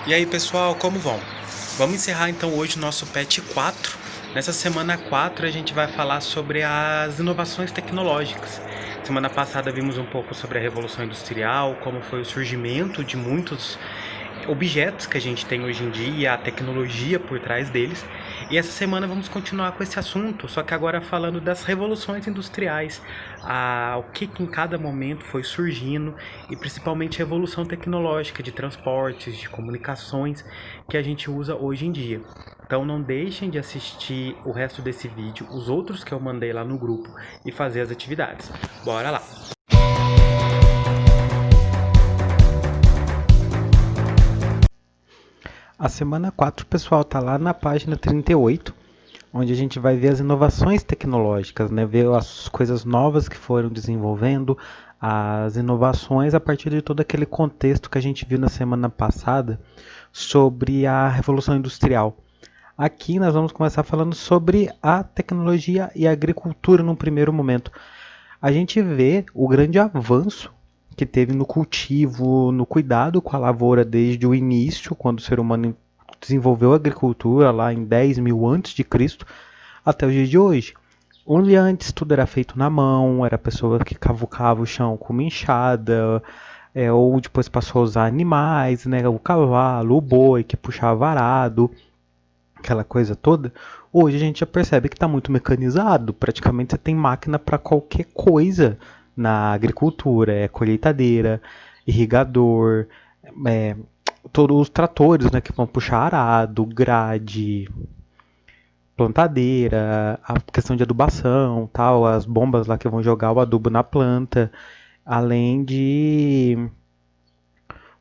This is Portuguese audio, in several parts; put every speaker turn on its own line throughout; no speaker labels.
E aí pessoal, como vão? Vamos encerrar então hoje o nosso PET 4. Nessa semana 4 a gente vai falar sobre as inovações tecnológicas. Semana passada vimos um pouco sobre a Revolução Industrial, como foi o surgimento de muitos objetos que a gente tem hoje em dia, a tecnologia por trás deles. E essa semana vamos continuar com esse assunto, só que agora falando das revoluções industriais, o que em cada momento foi surgindo e principalmente a evolução tecnológica de transportes, de comunicações que a gente usa hoje em dia. Então não deixem de assistir o resto desse vídeo, os outros que eu mandei lá no grupo e fazer as atividades. Bora lá!
A semana 4, pessoal, tá lá na página 38, onde a gente vai ver as inovações tecnológicas, né? Ver as coisas novas que foram desenvolvendo, as inovações a partir de todo aquele contexto que a gente viu na semana passada sobre a Revolução Industrial. Aqui nós vamos começar falando sobre a tecnologia e a agricultura num primeiro momento. A gente vê o grande avanço que teve no cultivo, no cuidado com a lavoura desde o início, quando o ser humano desenvolveu a agricultura lá em 10.000 antes de Cristo, até os dias de hoje. Onde antes tudo era feito na mão, era a pessoa que cavucava o chão com uma enxada, ou depois passou a usar animais, né, o cavalo, o boi que puxava arado, aquela coisa toda. Hoje a gente já percebe que está muito mecanizado, praticamente você tem máquina para qualquer coisa na agricultura, colheitadeira, irrigador, é, todos os tratores, né, que vão puxar arado, grade, plantadeira, a questão de adubação, tal, as bombas lá que vão jogar o adubo na planta, além de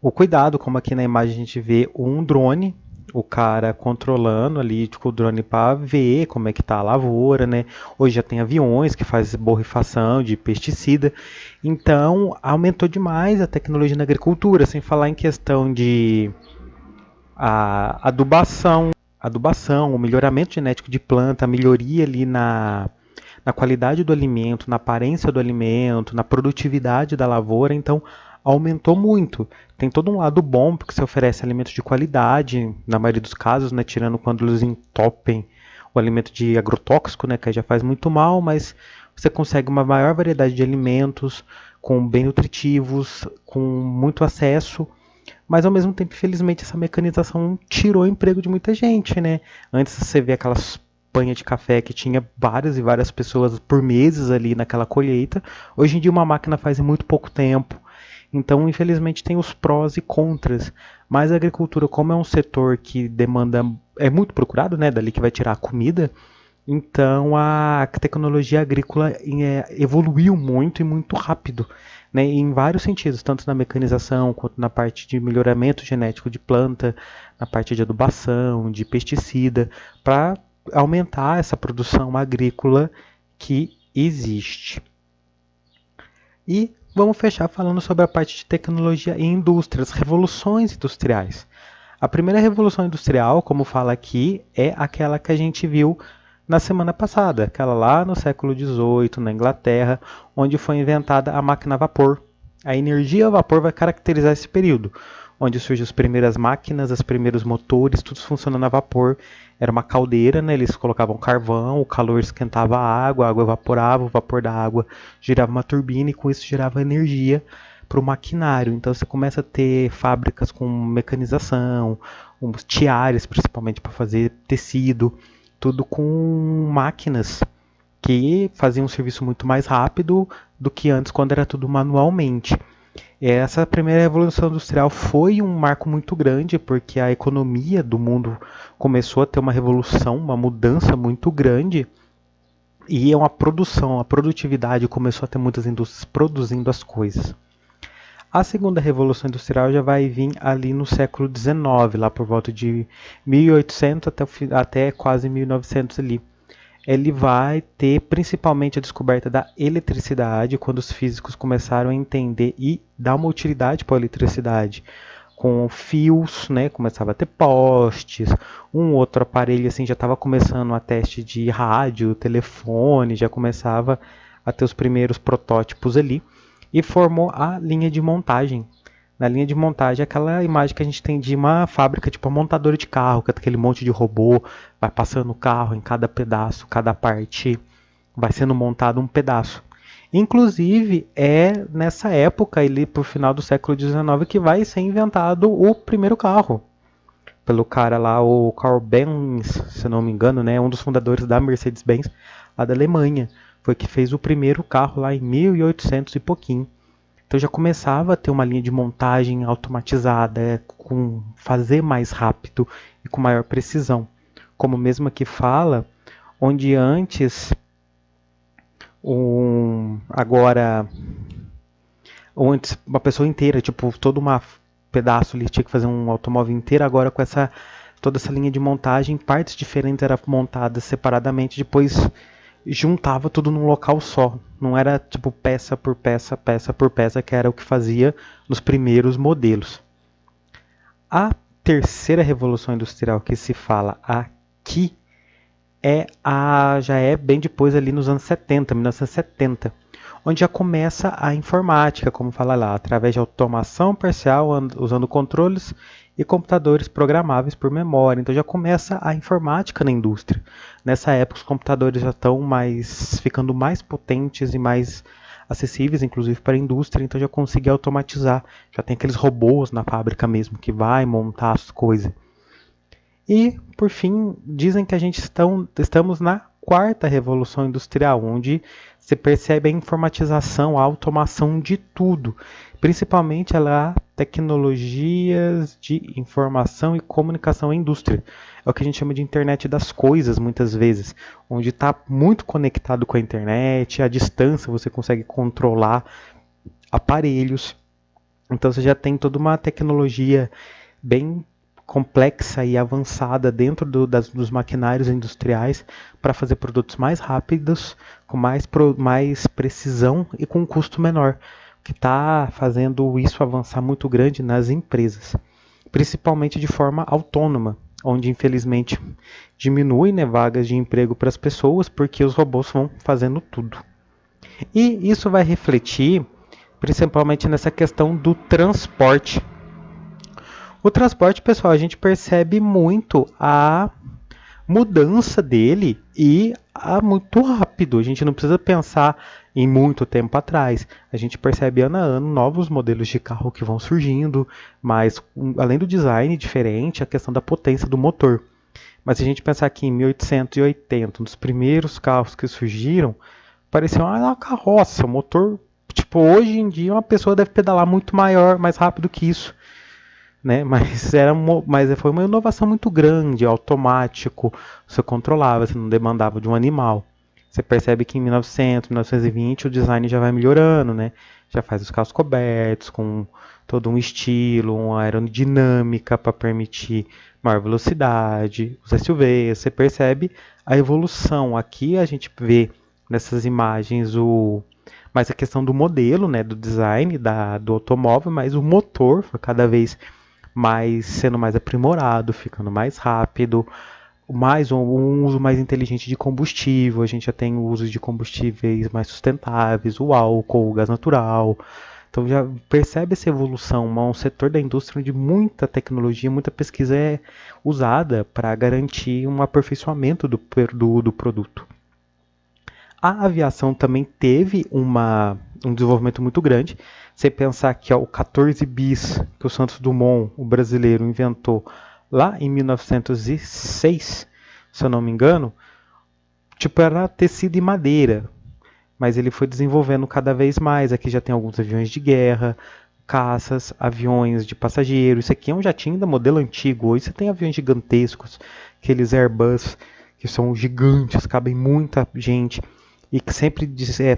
o cuidado, como aqui na imagem a gente vê um drone, o cara controlando ali tipo, o drone para ver como é que tá a lavoura, né? Hoje já tem aviões que fazem borrifação de pesticida. Então, aumentou demais a tecnologia na agricultura, sem falar em questão de adubação, o melhoramento genético de planta, a melhoria ali na qualidade do alimento, na aparência do alimento, na produtividade da lavoura, então aumentou muito. Tem todo um lado bom, porque você oferece alimentos de qualidade, na maioria dos casos, né, tirando quando eles entopem o alimento de agrotóxico, né, que já faz muito mal, mas você consegue uma maior variedade de alimentos, com bem nutritivos, com muito acesso, mas ao mesmo tempo, infelizmente, essa mecanização tirou o emprego de muita gente, né? Antes você vê aquelas panha de café que tinha várias e várias pessoas por meses ali naquela colheita. Hoje em dia uma máquina faz em muito pouco tempo. Então, infelizmente, tem os prós e contras. Mas a agricultura, como é um setor que demanda, é muito procurado, né? Dali que vai tirar a comida. Então, a tecnologia agrícola evoluiu muito e muito rápido, né, em vários sentidos, tanto na mecanização quanto na parte de melhoramento genético de planta, na parte de adubação, de pesticida, para aumentar essa produção agrícola que existe. E vamos fechar falando sobre a parte de tecnologia e indústrias, revoluções industriais. A primeira revolução industrial, como fala aqui, é aquela que a gente viu na semana passada, aquela lá no século XVIII, na Inglaterra, onde foi inventada a máquina a vapor. A energia a vapor vai caracterizar esse período, onde surgem as primeiras máquinas, os primeiros motores, tudo funcionando a vapor. Era uma caldeira, né? Eles colocavam carvão, o calor esquentava a água evaporava, o vapor da água girava uma turbina e com isso gerava energia para o maquinário. Então você começa a ter fábricas com mecanização, tiares principalmente para fazer tecido, tudo com máquinas que faziam um serviço muito mais rápido do que antes, quando era tudo manualmente. Essa primeira revolução industrial foi um marco muito grande, porque a economia do mundo começou a ter uma revolução, uma mudança muito grande, e uma produção, a produtividade começou a ter muitas indústrias produzindo as coisas. A segunda revolução industrial já vai vir ali no século XIX, lá por volta de 1800 até quase 1900 ali. Ele vai ter principalmente a descoberta da eletricidade, quando os físicos começaram a entender e dar uma utilidade para a eletricidade, com fios, né, começava a ter postes, um outro aparelho assim já estava começando a teste de rádio, telefone, já começava a ter os primeiros protótipos ali, e formou a linha de montagem Na linha de montagem, aquela imagem que a gente tem de uma fábrica, tipo uma montadora de carro, com aquele monte de robô, vai passando o carro em cada pedaço, cada parte vai sendo montado um pedaço. Inclusive, é nessa época, ali pro final do século XIX, que vai ser inventado o primeiro carro. Pelo cara lá, o Carl Benz, se não me engano, né, um dos fundadores da Mercedes-Benz, lá da Alemanha. Foi que fez o primeiro carro lá em 1800 e pouquinho. Então já começava a ter uma linha de montagem automatizada, com fazer mais rápido e com maior precisão. Como mesmo aqui fala, onde antes agora antes uma pessoa inteira, tipo, todo um pedaço ali tinha que fazer um automóvel inteiro, agora com toda essa linha de montagem, partes diferentes eram montadas separadamente, depois juntava tudo num local só. Não era tipo peça por peça, peça por peça, que era o que fazia nos primeiros modelos. A terceira revolução industrial que se fala aqui já é bem depois ali nos anos 70, 1970, onde já começa a informática, como fala lá, através de automação parcial, usando controles e computadores programáveis por memória. Então já começa a informática na indústria. Nessa época os computadores já estão ficando mais potentes e mais acessíveis, inclusive para a indústria, então já consegui automatizar. Já tem aqueles robôs na fábrica mesmo que vai montar as coisas. E, por fim, dizem que estamos na quarta revolução industrial, onde se percebe a informatização, a automação de tudo, principalmente a tecnologias de informação e comunicação em indústria. É o que a gente chama de internet das coisas, muitas vezes, onde está muito conectado com a internet, à distância você consegue controlar aparelhos. Então você já tem toda uma tecnologia bem complexa e avançada dentro dos maquinários industriais para fazer produtos mais rápidos, com mais precisão e com um custo menor, que está fazendo isso avançar muito grande nas empresas, principalmente de forma autônoma, onde infelizmente diminui, né, vagas de emprego para as pessoas porque os robôs vão fazendo tudo. E isso vai refletir principalmente nessa questão do transporte. O transporte, pessoal, a gente percebe muito a mudança dele e muito rápido. A gente não precisa pensar em muito tempo atrás. A gente percebe ano a ano novos modelos de carro que vão surgindo, mas além do design diferente, a questão da potência do motor. Mas se a gente pensar que em 1880, nos primeiros carros que surgiram, parecia uma carroça, um motor. Tipo, hoje em dia uma pessoa deve pedalar muito maior, mais rápido que isso. Né? Mas foi uma inovação muito grande, automático, você controlava, você não demandava de um animal. Você percebe que em 1900, 1920 o design já vai melhorando, né? Já faz os carros cobertos com todo um estilo, uma aerodinâmica para permitir maior velocidade, os SUVs, você percebe a evolução. Aqui a gente vê nessas imagens mais a questão do modelo, né, do design do automóvel, mas o motor foi cada vez sendo mais aprimorado, ficando mais rápido, um uso mais inteligente de combustível. A gente já tem o uso de combustíveis mais sustentáveis, o álcool, o gás natural. Então já percebe essa evolução, um setor da indústria onde muita tecnologia, muita pesquisa é usada para garantir um aperfeiçoamento do produto. A aviação também teve um desenvolvimento muito grande. Você pensar que o 14 bis que o Santos Dumont, o brasileiro, inventou lá em 1906, se eu não me engano, era tecido e madeira, mas ele foi desenvolvendo cada vez mais. Aqui já tem alguns aviões de guerra, caças, aviões de passageiro. Isso aqui é um jatinho da modelo antigo. Hoje você tem aviões gigantescos, aqueles Airbus que são gigantes, cabem muita gente e que sempre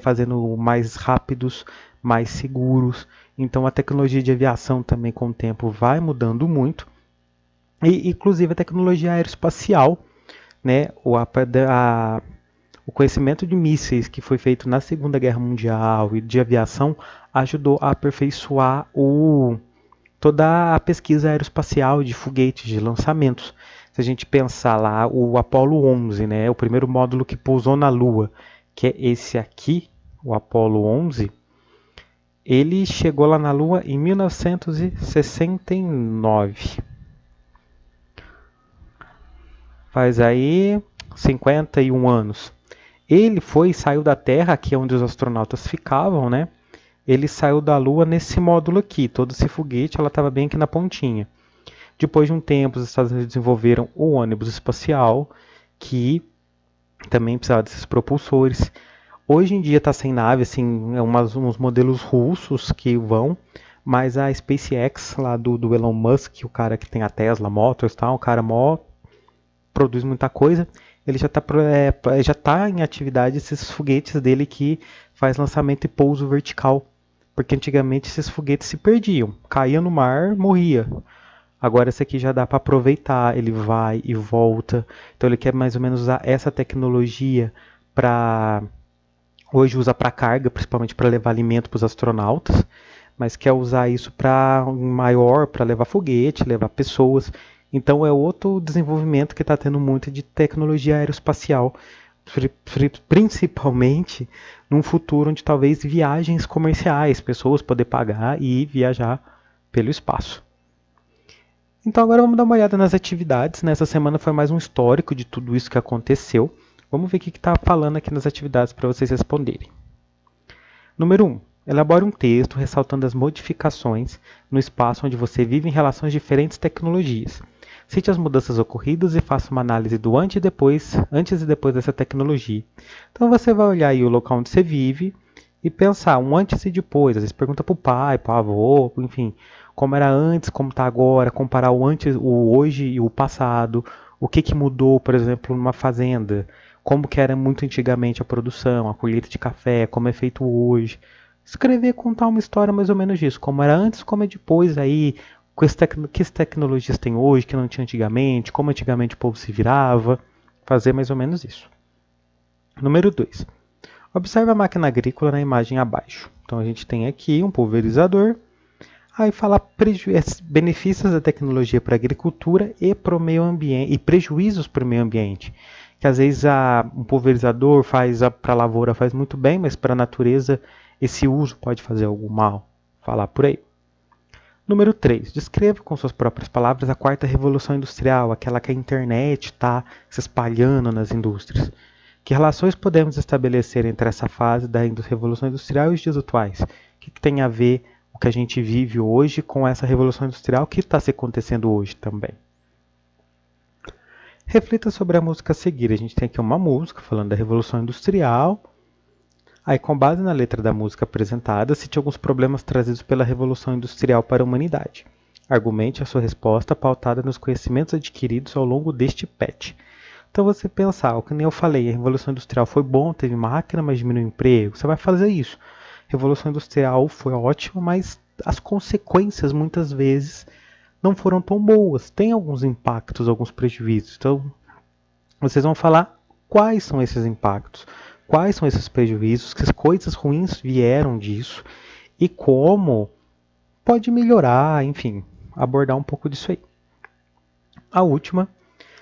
fazendo mais rápidos, mais seguros. Então a tecnologia de aviação também com o tempo vai mudando muito. E inclusive a tecnologia aeroespacial, né? O conhecimento de mísseis que foi feito na Segunda Guerra Mundial e de aviação ajudou a aperfeiçoar toda a pesquisa aeroespacial de foguetes, de lançamentos. Se a gente pensar lá, o Apollo 11, né, o primeiro módulo que pousou na Lua, que é esse aqui, o Apollo 11, Ele chegou lá na Lua em 1969. Faz aí 51 anos. Ele saiu da Terra, que é onde os astronautas ficavam, né? Ele saiu da Lua nesse módulo aqui. Todo esse foguete, ela estava bem aqui na pontinha. Depois de um tempo, os Estados Unidos desenvolveram o ônibus espacial, que também precisava desses propulsores. Hoje em dia está sem nave, assim, uns modelos russos que vão, mas a SpaceX, lá do Elon Musk, o cara que tem a Tesla Motors, tá? O cara produz muita coisa. Ele já está em atividade esses foguetes dele que faz lançamento e pouso vertical. Porque antigamente esses foguetes se perdiam, caía no mar, morria. Agora esse aqui já dá para aproveitar, ele vai e volta. Então ele quer mais ou menos usar essa tecnologia para... Hoje usa para carga, principalmente para levar alimento para os astronautas, mas quer usar isso para maior, para levar foguete, levar pessoas. Então é outro desenvolvimento que está tendo muito de tecnologia aeroespacial, principalmente num futuro onde talvez viagens comerciais, pessoas poder pagar e viajar pelo espaço. Então agora vamos dar uma olhada nas atividades. Nessa semana foi mais um histórico de tudo isso que aconteceu. Vamos ver o que está falando aqui nas atividades para vocês responderem. Número 1. Elabore um texto ressaltando as modificações no espaço onde você vive em relação às diferentes tecnologias. Cite as mudanças ocorridas e faça uma análise do antes e depois dessa tecnologia. Então você vai olhar aí o local onde você vive e pensar um antes e depois. Às vezes pergunta para o pai, para o avô, enfim, como era antes, como está agora, comparar o antes, o hoje e o passado, o que mudou, por exemplo, numa fazenda, como que era muito antigamente a produção, a colheita de café, como é feito hoje. Escrever, contar uma história mais ou menos disso, como era antes, como é depois aí, que tecnologias tem hoje que não tinha antigamente, como antigamente o povo se virava, fazer mais ou menos isso. Número 2. Observe a máquina agrícola na imagem abaixo. Então a gente tem aqui um pulverizador, aí fala benefícios da tecnologia para a agricultura e para o meio ambiente, e prejuízos para o meio ambiente. Que às vezes um pulverizador para a lavoura faz muito bem, mas para a natureza esse uso pode fazer algum mal. Falar por aí. Número 3. Descreva com suas próprias palavras a quarta revolução industrial, aquela que a internet está se espalhando nas indústrias. Que relações podemos estabelecer entre essa fase da revolução industrial e os dias atuais? O que tem a ver o que a gente vive hoje com essa revolução industrial que está se acontecendo hoje também? Reflita sobre a música a seguir. A gente tem aqui uma música falando da revolução industrial. Aí, com base na letra da música apresentada, cite alguns problemas trazidos pela Revolução Industrial para a humanidade. Argumente a sua resposta pautada nos conhecimentos adquiridos ao longo deste PET. Então, você pensar, o que nem eu falei, a Revolução Industrial foi bom, teve máquina, mas diminuiu o emprego. Você vai fazer isso. A Revolução Industrial foi ótima, mas as consequências, muitas vezes, não foram tão boas. Tem alguns impactos, alguns prejuízos. Então, vocês vão falar quais são esses impactos. Quais são esses prejuízos, que coisas ruins vieram disso e como pode melhorar, enfim, abordar um pouco disso aí. A última,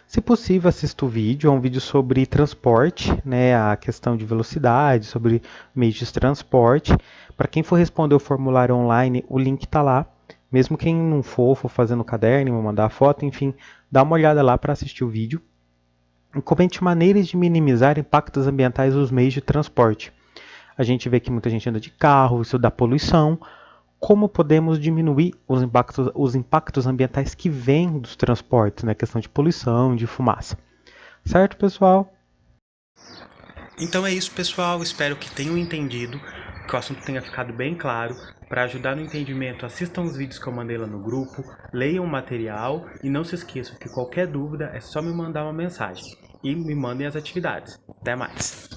se possível, assista o vídeo, é um vídeo sobre transporte, né, a questão de velocidade, sobre meios de transporte. Para quem for responder o formulário online, o link está lá. Mesmo quem não for fazendo caderno, mandar a foto, enfim, dá uma olhada lá para assistir o vídeo. Comente maneiras de minimizar impactos ambientais dos meios de transporte. A gente vê que muita gente anda de carro, isso dá poluição. Como podemos diminuir os impactos ambientais que vêm dos transportes, né? Questão de poluição, de fumaça. Certo, pessoal?
Então é isso, pessoal. Espero que tenham entendido, que o assunto tenha ficado bem claro. Para ajudar no entendimento, assistam os vídeos que eu mandei lá no grupo, leiam o material e não se esqueçam que qualquer dúvida é só me mandar uma mensagem e me mandem as atividades. Até mais!